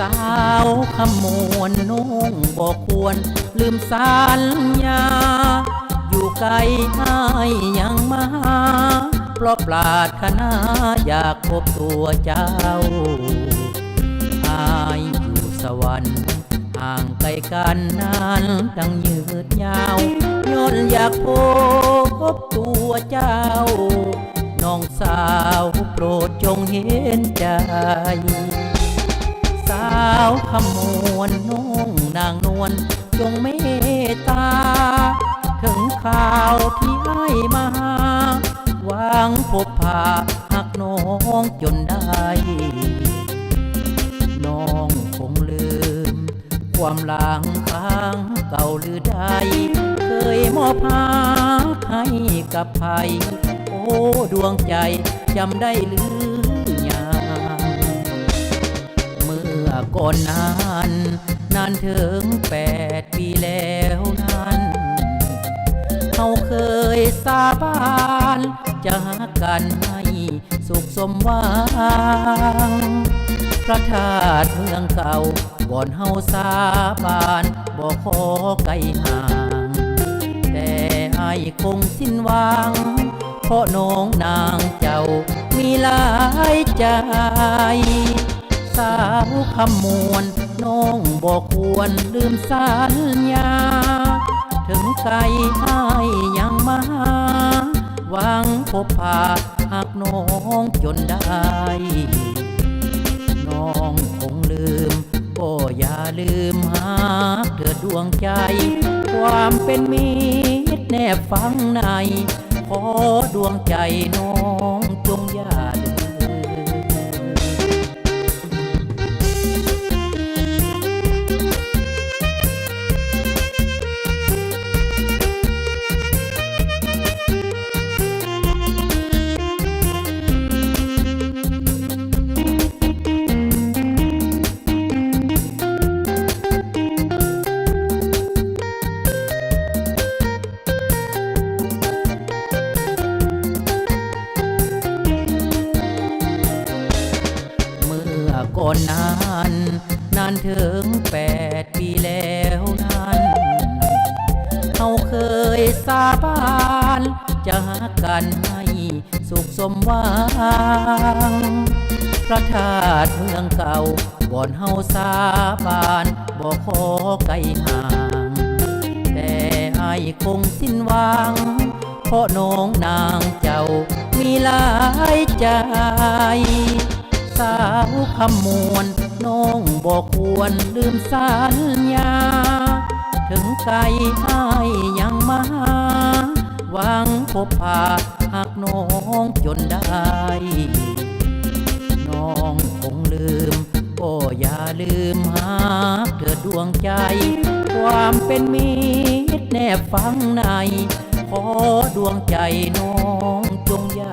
าวขมวนน้องบอกควรลืมสัญญาอยู่ไกลให้ยังมาเพราะปรารถนาอยากพบตัวเจ้าอายอยู่สวรรค์ห่างไกลกันนานดังยืดยาวย้อนอยากพบตัวเจ้าน้องสาวโปรดจงเห็นใจสาวขมวนน้องนางนวลจงเมตตาถึงข่าวที่ให้มาหวังพบพาหักน้องจนได้น้องคงลืมความหลังฟังเก่าหรือใดเคยมอบหาให้กับใครโอ้ดวงใจจำได้หรือยังเมื่อก่อนนั้นนานถึง8 ปีแล้วนั้นเราเคยสาบานจะหากันให้สุขสมหวังพระธาตุเมืองเก่าบ่อนเฮาสาบานบ่ขอไกลห่างแต่ไอ้คงสิ้นหวังเพราะน้องนางเจ้ามีหลายใจสาวขมวนน้องบ่ควรลืมสัญญาถึงไกลให้ยังมาหวังพบพาหากน้องจนได้น้องคงลืมก็อย่าลืมหาเถิดดวงใจความเป็นมิตรแนบฝังในขอดวงใจน้องจงอย่าลืมก่อนนั้นนานถึง8 ปีแล้วนั้นเราเคยสาบานจะหากันให้สุขสมหวังพระธาตุเมืองเก่าบ่อนเฮาสาบานบ่ขอไกลห่างแต่ไอ้คงสิ้นหวังเพราะน้องนางเจ้ามีหลายใจสาวขมวนน้องบอกควรลืมสัญญาถึงไกลให้ยังมาหวังพบพาหากน้องจนได้น้องคงลืมก็อย่าลืมหาเถิดดวงใจความเป็นมิตรแนบฝังในขอดวงใจน้องจงอย่า